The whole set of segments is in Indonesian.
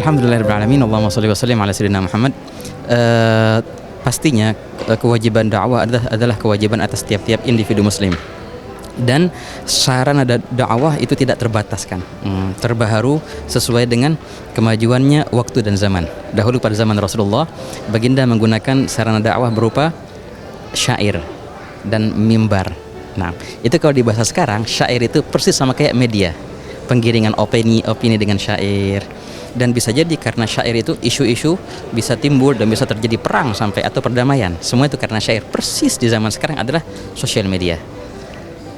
Alhamdulillahirabbil alamin. Allahumma shalli wa sallim ala sayyidina Muhammad. Pastinya kewajiban dakwah adalah kewajiban atas tiap-tiap individu muslim. Dan sarana dakwah itu tidak terbataskan, terbaharu sesuai dengan kemajuannya waktu dan zaman. Dahulu pada zaman Rasulullah, baginda menggunakan sarana dakwah berupa syair dan mimbar. Nah, itu kalau di bahasa sekarang, syair itu persis sama kayak media, penggiringan opini dengan syair. Dan bisa jadi karena syair itu isu-isu bisa timbul dan bisa terjadi perang sampai atau perdamaian. Semua itu karena syair. Persis di zaman sekarang adalah sosial media.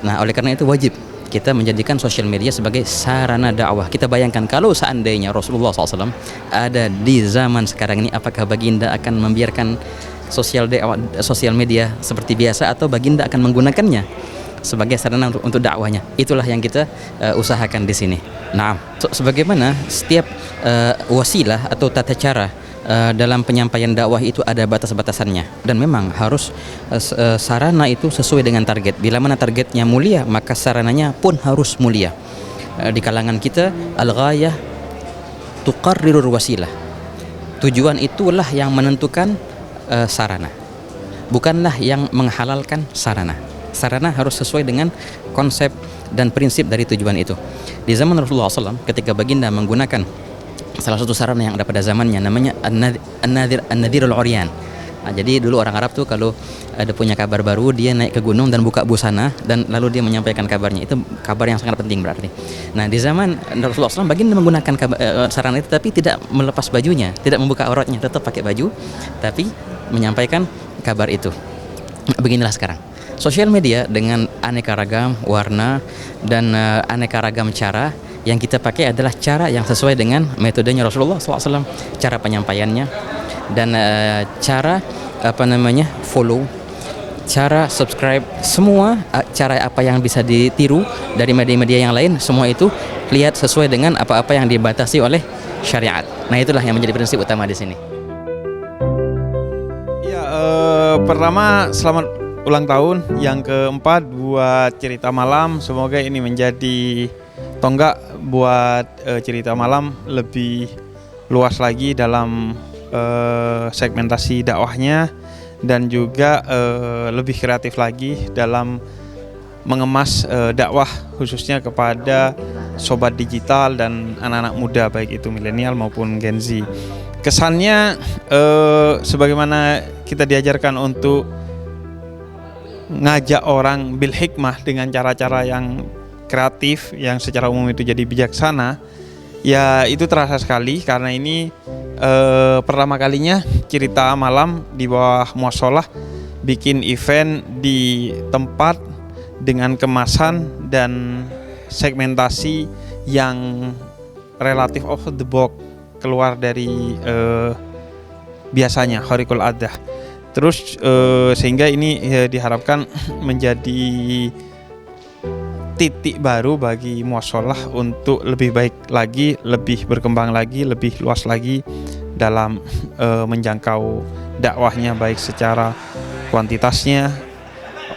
Nah, oleh karena itu wajib kita menjadikan sosial media sebagai sarana dakwah. Kita bayangkan kalau seandainya Rasulullah SAW ada di zaman sekarang ini, apakah baginda akan membiarkan sosial media seperti biasa atau baginda akan menggunakannya sebagai sarana untuk dakwahnya? Itulah yang kita usahakan di sini. Nah, sebagaimana setiap wasilah atau tata cara dalam penyampaian dakwah itu ada batas-batasannya, dan memang harus sarana itu sesuai dengan target. Bila mana targetnya mulia, maka sarananya pun harus mulia. Di kalangan kita, al-ghayah tuqarrirul wasilah. Tujuan itulah yang menentukan sarana, bukanlah yang menghalalkan sarana. Sarana harus sesuai dengan konsep dan prinsip dari tujuan itu. Di zaman Rasulullah SAW, ketika baginda menggunakan salah satu sarana yang ada pada zamannya, namanya an-nadhirul uryan. Nah, jadi dulu orang Arab tuh kalau ada punya kabar baru, dia naik ke gunung dan buka busana dan lalu dia menyampaikan kabarnya. Itu kabar yang sangat penting berarti. Nah, di zaman Rasulullah SAW, baginda menggunakan sarana itu, tapi tidak melepas bajunya, tidak membuka auratnya, tetap pakai baju, tapi menyampaikan kabar itu. Beginilah sekarang. Sosial media dengan aneka ragam warna dan aneka ragam cara, yang kita pakai adalah cara yang sesuai dengan metodenya Rasulullah SAW, cara penyampaiannya dan cara follow, cara subscribe, semua cara apa yang bisa ditiru dari media-media yang lain, semua itu lihat sesuai dengan apa-apa yang dibatasi oleh syariat. Nah, itulah yang menjadi prinsip utama di sini. Ya, pertama selamat ulang tahun yang keempat buat Cerita Malam. Semoga ini menjadi tonggak buat Cerita Malam lebih luas lagi dalam segmentasi dakwahnya, dan juga lebih kreatif lagi dalam mengemas dakwah khususnya kepada sobat digital dan anak-anak muda, baik itu milenial maupun Gen Z. Kesannya sebagaimana kita diajarkan untuk ngajak orang bil hikmah dengan cara-cara yang kreatif, yang secara umum itu jadi bijaksana, ya itu terasa sekali. Karena ini pertama kalinya Cerita Malam di bawah muassalah bikin event di tempat dengan kemasan dan segmentasi yang relatif off the box, keluar dari biasanya khariqul adah. Terus sehingga ini diharapkan menjadi titik baru bagi muassalah untuk lebih baik lagi, lebih berkembang lagi, lebih luas lagi dalam menjangkau dakwahnya, baik secara kuantitasnya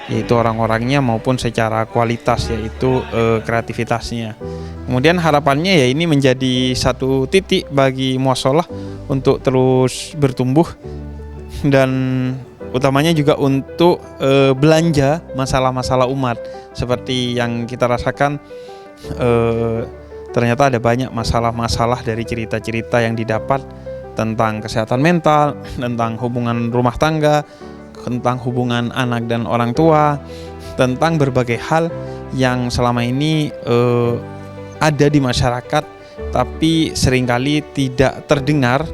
yaitu orang-orangnya maupun secara kualitas yaitu kreativitasnya. Kemudian harapannya ya ini menjadi satu titik bagi muassalah untuk terus bertumbuh, dan utamanya juga untuk belanja masalah-masalah umat. Seperti yang kita rasakan, ternyata ada banyak masalah-masalah dari cerita-cerita yang didapat tentang kesehatan mental, tentang hubungan rumah tangga, tentang hubungan anak dan orang tua, tentang berbagai hal yang selama ini ada di masyarakat tapi seringkali tidak terdengar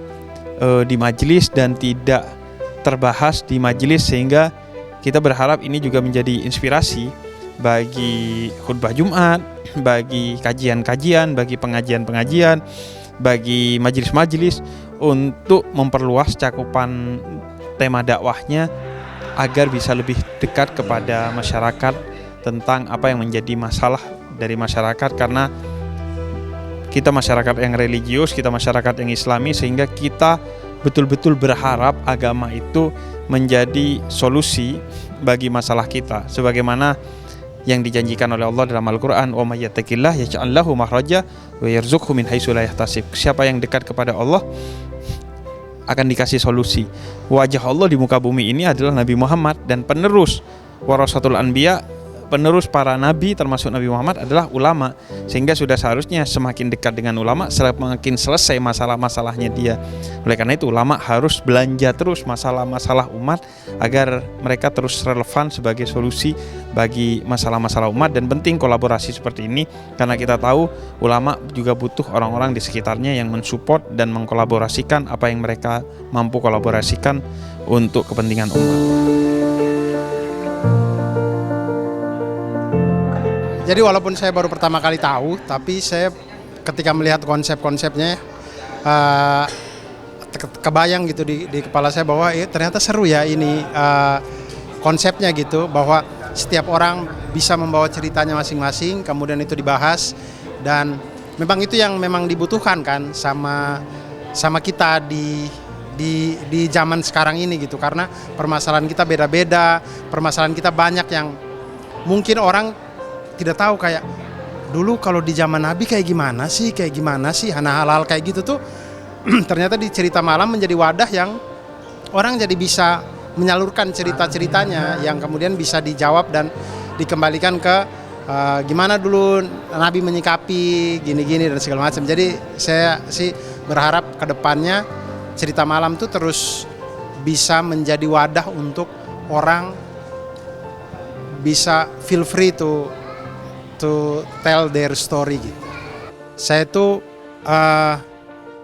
di majelis dan tidak terbahas di majelis, sehingga kita berharap ini juga menjadi inspirasi bagi khutbah Jumat, bagi kajian-kajian, bagi pengajian-pengajian, bagi majelis-majelis untuk memperluas cakupan tema dakwahnya agar bisa lebih dekat kepada masyarakat tentang apa yang menjadi masalah dari masyarakat. Karena kita masyarakat yang religius, kita masyarakat yang islami, sehingga kita betul-betul berharap agama itu menjadi solusi bagi masalah kita. Sebagaimana yang dijanjikan oleh Allah dalam Al-Quran, wa may yattaqillah yaj'al lahu makhraja wa yarzuqhu min haitsu la yahtasib. Siapa yang dekat kepada Allah akan dikasih solusi. Wajah Allah di muka bumi ini adalah Nabi Muhammad, dan penerus warasatul anbiya, penerus para nabi termasuk Nabi Muhammad adalah ulama. Sehingga sudah seharusnya semakin dekat dengan ulama semakin selesai masalah-masalahnya dia. Oleh karena itu ulama harus belanja terus masalah-masalah umat agar mereka terus relevan sebagai solusi bagi masalah-masalah umat. Dan penting kolaborasi seperti ini karena kita tahu ulama juga butuh orang-orang di sekitarnya yang mensupport dan mengkolaborasikan apa yang mereka mampu kolaborasikan untuk kepentingan umat. Jadi walaupun saya baru pertama kali tahu, tapi saya ketika melihat konsep-konsepnya kebayang gitu di kepala saya bahwa ternyata seru ya ini konsepnya gitu, bahwa setiap orang bisa membawa ceritanya masing-masing, kemudian itu dibahas, dan memang itu yang memang dibutuhkan kan sama kita di zaman sekarang ini gitu, karena permasalahan kita beda-beda, permasalahan kita banyak yang mungkin orang tidak tahu, kayak dulu kalau di zaman Nabi kayak gimana sih hal-hal kayak gitu tuh ternyata di cerita malam menjadi wadah yang orang jadi bisa menyalurkan cerita-ceritanya yang kemudian bisa dijawab dan dikembalikan ke gimana dulu Nabi menyikapi gini-gini dan segala macam. Jadi saya sih berharap ke depannya cerita malam tuh terus bisa menjadi wadah untuk orang bisa feel free to tell their story gitu. Saya tuh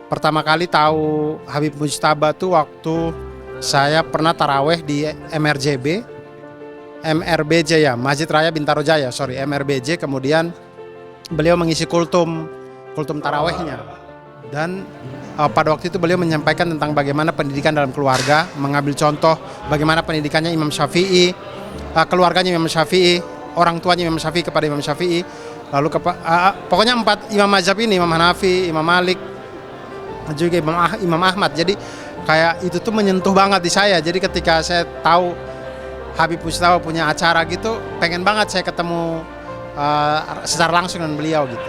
pertama kali tahu Habib Mujtaba tuh waktu saya pernah taraweh di MRBJ ya, Masjid Raya Bintaro Jaya, MRBJ. Kemudian beliau mengisi kultum tarawehnya, dan pada waktu itu beliau menyampaikan tentang bagaimana pendidikan dalam keluarga, mengambil contoh bagaimana pendidikannya Imam Syafi'i, keluarganya Imam Syafi'i, orang tuanya Imam Syafi'i kepada Imam Syafi'i, lalu pokoknya 4 imam mazhab ini, Imam Hanafi, Imam Malik, juga Imam Ahmad. Jadi kayak itu tuh menyentuh banget di saya. Jadi ketika saya tahu Habib Mujtaba punya acara gitu, pengen banget saya ketemu secara langsung dengan beliau gitu.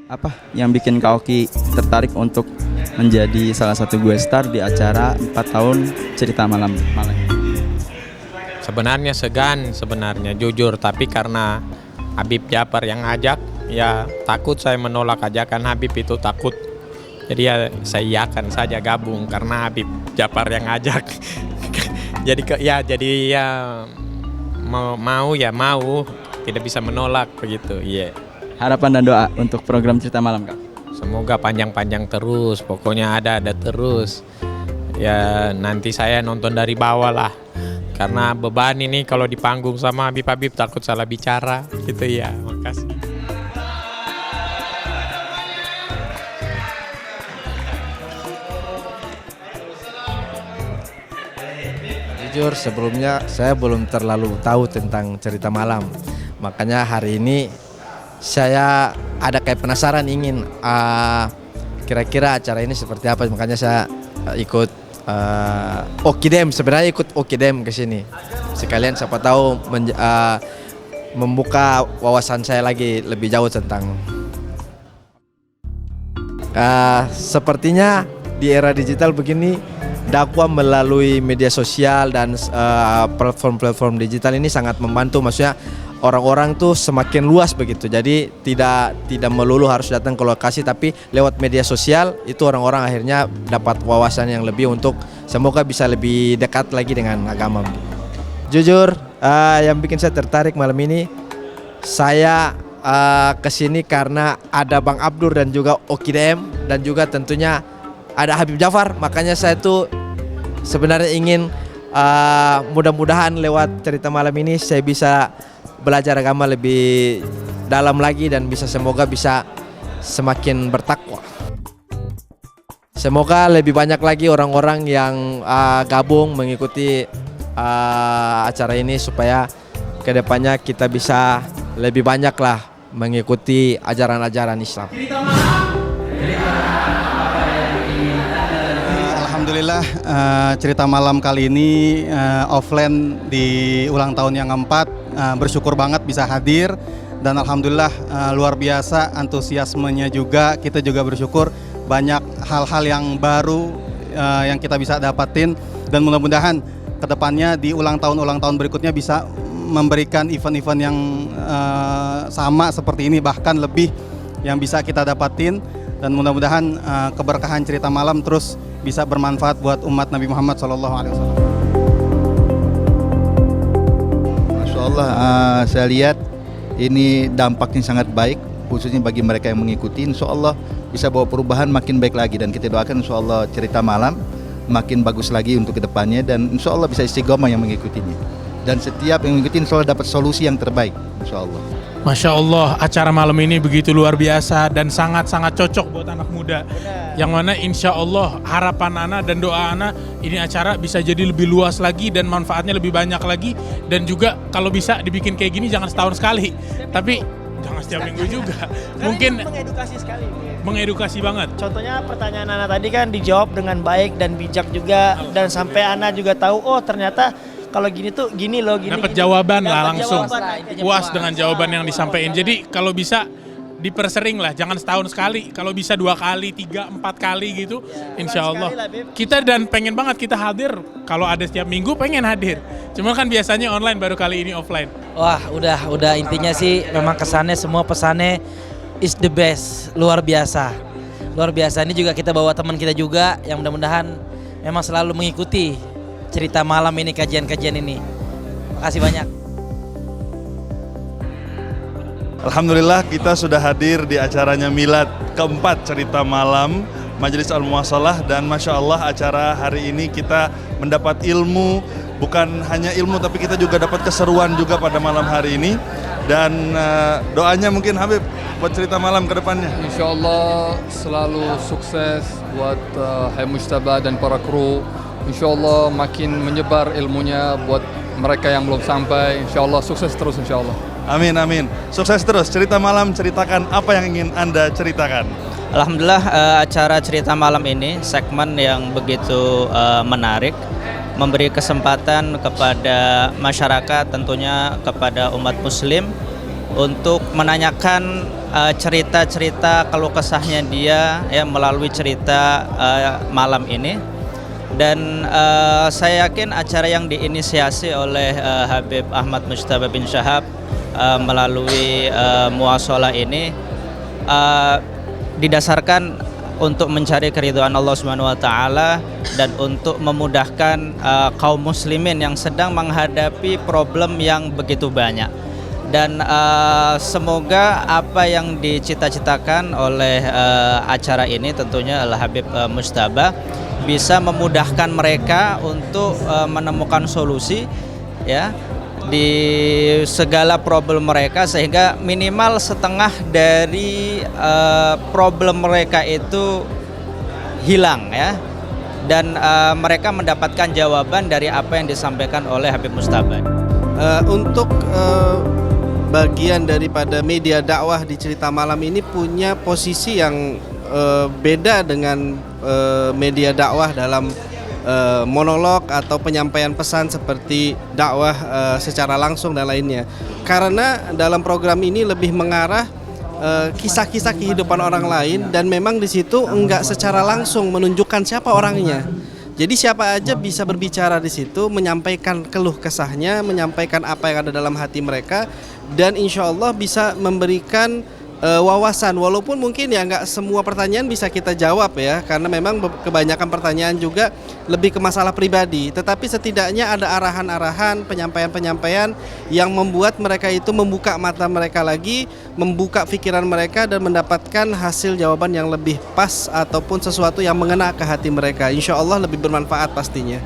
Apa yang bikin Kak Oki tertarik untuk menjadi salah satu guest star di acara 4 tahun cerita malam ini? Sebenarnya sebenarnya jujur, tapi karena Habib Jafar yang ngajak, ya takut saya menolak ajakan Habib itu, takut. Jadi ya saya iakan saja gabung karena Habib Jafar yang ngajak. jadi mau tidak bisa menolak begitu. Iya. Yeah. Harapan dan doa untuk program cerita malam, Kak? Semoga panjang-panjang terus, pokoknya ada terus. Ya nanti saya nonton dari bawah lah, karena beban ini kalau di panggung sama Habib takut salah bicara gitu ya. Makasih. Jujur sebelumnya saya belum terlalu tahu tentang cerita malam, makanya hari ini saya ada kayak penasaran ingin kira-kira acara ini seperti apa, makanya saya ikut Okidem, sebenarnya ikut Okidem ke sini sekalian siapa tahu membuka wawasan saya lagi lebih jauh tentang sepertinya di era digital begini dakwah melalui media sosial dan platform-platform digital ini sangat membantu, maksudnya orang-orang tuh semakin luas begitu. Jadi tidak melulu harus datang ke lokasi, tapi lewat media sosial itu orang-orang akhirnya dapat wawasan yang lebih untuk semoga bisa lebih dekat lagi dengan agama. Jujur yang bikin saya tertarik malam ini, saya kesini karena ada Bang Abdur dan juga Okidem dan juga tentunya ada Habib Jafar. Makanya saya tuh sebenarnya ingin mudah-mudahan lewat cerita malam ini saya bisa belajar agama lebih dalam lagi dan semoga bisa semakin bertakwa. Semoga lebih banyak lagi orang-orang yang gabung mengikuti acara ini supaya kedepannya kita bisa lebih banyak lah mengikuti ajaran-ajaran Islam. Alhamdulillah cerita malam kali ini offline di ulang tahun yang keempat, bersyukur banget bisa hadir dan alhamdulillah luar biasa antusiasmenya juga. Kita juga bersyukur banyak hal-hal yang baru yang kita bisa dapatin dan mudah-mudahan kedepannya di ulang tahun berikutnya bisa memberikan event-event yang sama seperti ini, bahkan lebih yang bisa kita dapatin. Dan mudah-mudahan keberkahan cerita malam terus bisa bermanfaat buat umat Nabi Muhammad SAW. Masya Allah, saya lihat ini dampaknya sangat baik, khususnya bagi mereka yang mengikuti. Insya Allah bisa bawa perubahan makin baik lagi, dan kita doakan insya Allah cerita malam makin bagus lagi untuk kedepannya, dan insya Allah bisa istiqomah yang mengikutinya. Dan setiap yang mengikuti insya Allah dapat solusi yang terbaik, insya Allah. Masya Allah, acara malam ini begitu luar biasa dan sangat-sangat cocok buat anak muda. Yang mana insya Allah harapan Ana dan doa Ana ini acara bisa jadi lebih luas lagi dan manfaatnya lebih banyak lagi. Dan juga kalau bisa dibikin kayak gini jangan setahun sekali, tapi jangan setiap minggu juga. Mungkin mengedukasi sekali. Mengedukasi banget. Contohnya pertanyaan Ana tadi kan dijawab dengan baik dan bijak juga, dan sampai Ana juga tahu oh ternyata kalau gini tuh gini loh, gini. Dapat jawaban lah langsung. Puas dengan jawaban yang disampaikan. Jadi kalau bisa dipersering lah, jangan setahun sekali. Kalau bisa 2 kali, 3, 4 kali gitu, insya Allah. Kita dan pengen banget kita hadir. Kalau ada setiap minggu pengen hadir. Cuma kan biasanya online, baru kali ini offline. Wah, udah intinya sih memang kesannya semua pesannya is the best, luar biasa. Luar biasa. Ini juga kita bawa teman kita juga yang mudah-mudahan memang selalu mengikuti cerita malam ini, kajian-kajian ini. Makasih banyak. Alhamdulillah kita sudah hadir di acaranya Milad keempat cerita malam Majelis Al-Muwasalah, dan Masya Allah acara hari ini kita mendapat ilmu, bukan hanya ilmu tapi kita juga dapat keseruan juga pada malam hari ini. Dan doanya mungkin Habib buat cerita malam ke depannya. Insya Allah selalu sukses buat Hai Mujtaba dan para kru. Insya Allah makin menyebar ilmunya buat mereka yang belum sampai. Insya Allah sukses terus insya Allah. Amin, amin. Sukses terus. Cerita malam, ceritakan apa yang ingin Anda ceritakan. Alhamdulillah acara cerita malam ini segmen yang begitu menarik, memberi kesempatan kepada masyarakat, tentunya kepada umat muslim untuk menanyakan cerita-cerita keluh kesahnya dia ya melalui cerita malam ini. Dan saya yakin acara yang diinisiasi oleh Habib Ahmad Mujtaba bin Syahab melalui muwasalah ini didasarkan untuk mencari keridhaan Allah Subhanahu wa taala dan untuk memudahkan kaum muslimin yang sedang menghadapi problem yang begitu banyak. Dan semoga apa yang dicita-citakan oleh acara ini tentunya adalah Habib Mujtaba bisa memudahkan mereka untuk menemukan solusi ya di segala problem mereka, sehingga minimal setengah dari problem mereka itu hilang ya, dan mereka mendapatkan jawaban dari apa yang disampaikan oleh Habib Mujtaba. Untuk bagian daripada media dakwah di cerita malam ini punya posisi yang beda dengan media dakwah dalam monolog atau penyampaian pesan seperti dakwah secara langsung dan lainnya. Karena dalam program ini lebih mengarah kisah-kisah kehidupan orang lain, dan memang di situ enggak secara langsung menunjukkan siapa orangnya. Jadi siapa aja bisa berbicara di situ, menyampaikan keluh kesahnya, menyampaikan apa yang ada dalam hati mereka, dan insya Allah bisa memberikan wawasan, walaupun mungkin ya nggak semua pertanyaan bisa kita jawab ya, karena memang kebanyakan pertanyaan juga lebih ke masalah pribadi, tetapi setidaknya ada arahan-arahan, penyampaian-penyampaian yang membuat mereka itu membuka mata mereka lagi, membuka pikiran mereka dan mendapatkan hasil jawaban yang lebih pas ataupun sesuatu yang mengena ke hati mereka. Insya Allah lebih bermanfaat pastinya.